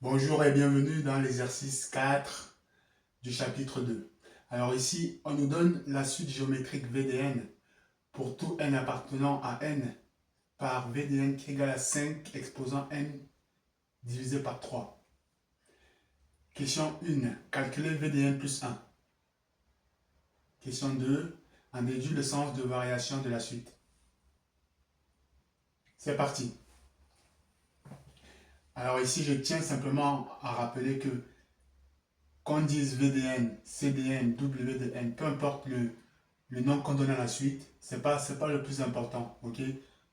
Bonjour et bienvenue dans l'exercice 4 du chapitre 2. Alors ici, on nous donne la suite géométrique VDN pour tout n appartenant à n par VDN qui est égal à 5 exposant n divisé par 3. Question 1. Calculer VDN plus 1. Question 2. En déduire le sens de variation de la suite. C'est parti. Alors ici, je tiens simplement à rappeler que qu'on dise VDN, CDN, WDN, peu importe le nom qu'on donne à la suite, c'est pas le plus important, ok?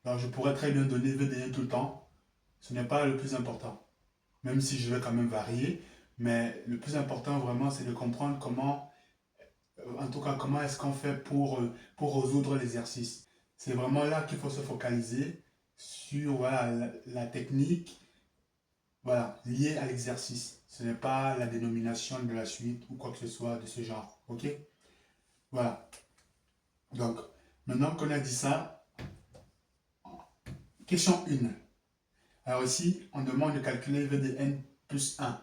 Alors je pourrais très bien donner VDN tout le temps, ce n'est pas le plus important, même si je vais quand même varier, mais le plus important vraiment c'est de comprendre comment, en tout cas comment est-ce qu'on fait pour résoudre l'exercice. C'est vraiment là qu'il faut se focaliser sur voilà, la technique voilà, liée à l'exercice. Ce n'est pas la dénomination de la suite ou quoi que ce soit de ce genre, ok? Voilà. Donc, maintenant qu'on a dit ça, question 1. Alors ici, on demande de calculer VDN plus 1.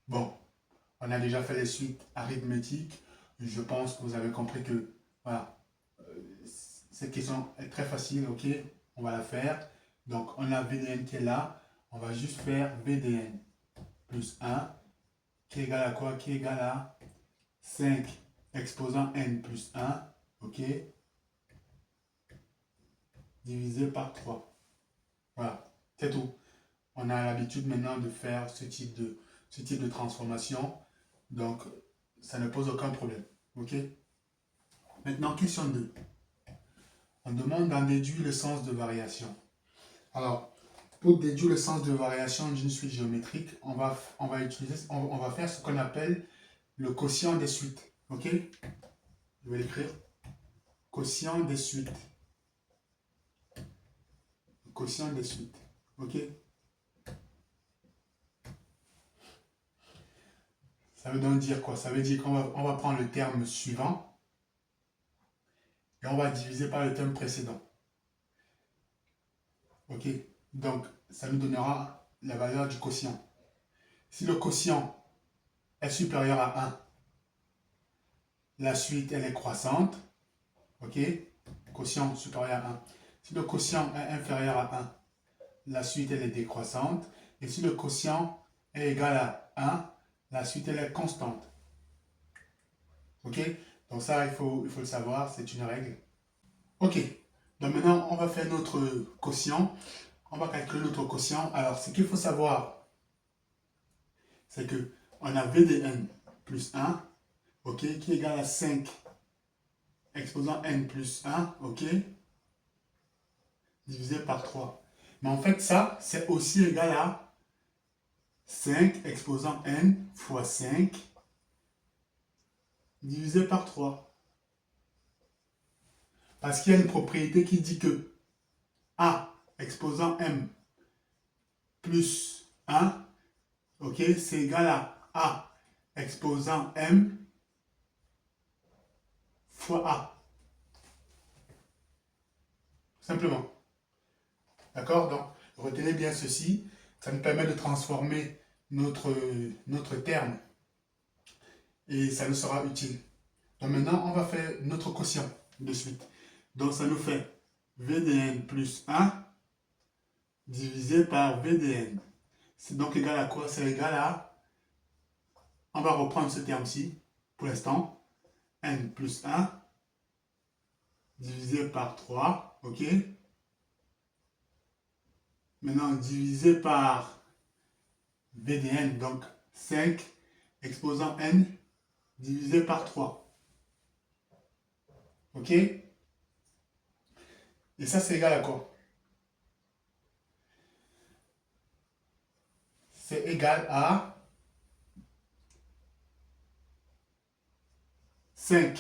Bon, on a déjà fait les suites arithmétiques. Je pense que vous avez compris que, voilà, cette question est très facile, ok? On va la faire. Donc, on a VDN qui est là. On va juste faire VDN plus 1 qui est égal à quoi? Qui est égal à 5 exposant n plus 1, ok? Divisé par 3. Voilà, c'est tout. On a l'habitude maintenant de faire ce type de transformation. Donc, ça ne pose aucun problème. OK? Maintenant, question 2. On demande d'en déduire le sens de variation. Alors, pour déduire le sens de variation d'une suite géométrique, on va faire ce qu'on appelle le quotient des suites. OK? Je vais l'écrire. Quotient des suites. Quotient des suites. OK? Ça veut donc dire quoi? Ça veut dire qu'on va prendre le terme suivant et on va diviser par le terme précédent. Ok? Donc, ça nous donnera la valeur du quotient. Si le quotient est supérieur à 1, la suite elle est croissante. Ok? Quotient supérieur à 1. Si le quotient est inférieur à 1, la suite elle est décroissante. Et si le quotient est égal à 1, la suite elle est constante. Ok? Donc ça, il faut le savoir, c'est une règle. Ok, donc maintenant on va faire notre quotient. On va calculer notre quotient. Alors ce qu'il faut savoir, c'est que on a VDN plus 1, ok, qui est égal à 5 exposant n plus 1, ok, divisé par 3. Mais en fait ça, c'est aussi égal à 5 exposant n fois 5 divisé par 3. Parce qu'il y a une propriété qui dit que A exposant m plus 1, ok, c'est égal à A exposant m fois A. Simplement. D'accord? Donc, retenez bien ceci. Ça nous permet de transformer notre terme et ça nous sera utile. Donc maintenant, on va faire notre quotient de suite. Donc, ça nous fait VDN plus 1 divisé par VDN. C'est donc égal à quoi? C'est égal à, on va reprendre ce terme-ci pour l'instant, n plus 1 divisé par 3, ok? Maintenant, divisé par VDN, donc 5 exposant n divisé par 3. Ok? Et ça, c'est égal à quoi? C'est égal à 5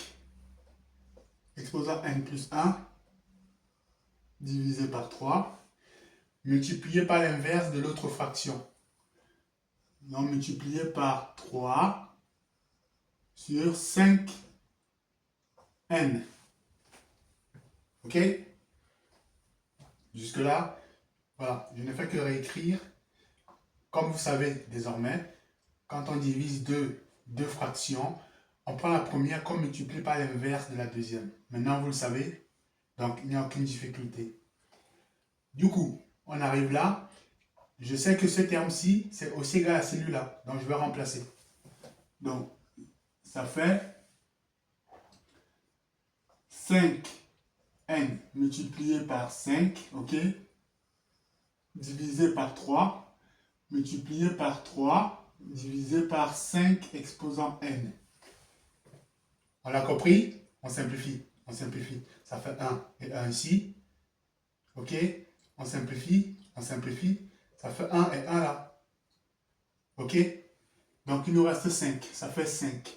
exposant n plus 1 divisé par 3 multiplié par l'inverse de l'autre fraction. Donc, multiplié par 3 sur 5n. Ok? Jusque-là, voilà, je ne fais que réécrire comme vous savez désormais, quand on divise deux fractions, on prend la première qu'on multiplie par l'inverse de la deuxième. Maintenant, vous le savez, donc il n'y a aucune difficulté. Du coup, on arrive là. Je sais que ce terme-ci, c'est aussi égal à celui-là. Donc, je vais remplacer. Donc, ça fait 5n multiplié par 5, ok, divisé par 3, multiplié par 3, divisé par 5 exposant n. On l'a compris? On simplifie. On simplifie. Ça fait 1 et 1 ici. Ok? On simplifie. On simplifie. Ça fait 1 et 1 là. Ok? Donc, il nous reste 5. Ça fait 5.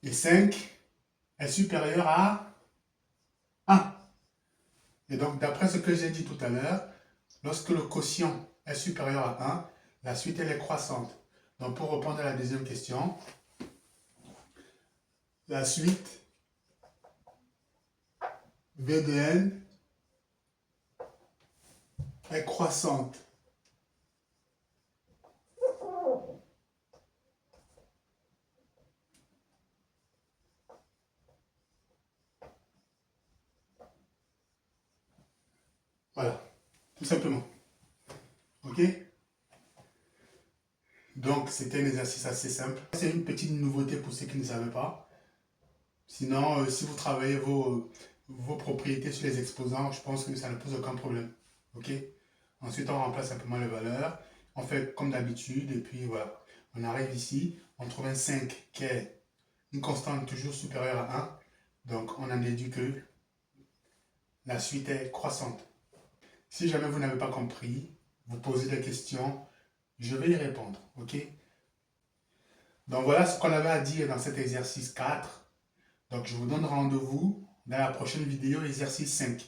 Et 5 est supérieur à 1. Et donc, d'après ce que j'ai dit tout à l'heure, lorsque le quotient est supérieur à 1, la suite, elle est croissante. Donc, pour répondre à la deuxième question, la suite V de n est croissante. Voilà, tout simplement. Ok? Donc, c'était un exercice assez simple. C'est une petite nouveauté pour ceux qui ne savaient pas. Sinon, si vous travaillez vos propriétés sur les exposants, je pense que ça ne pose aucun problème. Ok? Ensuite, on remplace simplement les valeurs. On fait comme d'habitude. Et puis, voilà. On arrive ici. On trouve un 5 qui est une constante toujours supérieure à 1. Donc, on en déduit que la suite est croissante. Si jamais vous n'avez pas compris, vous posez des questions, je vais y répondre. Ok? Donc, voilà ce qu'on avait à dire dans cet exercice 4. Donc, je vous donne rendez-vous dans la prochaine vidéo, exercice 5.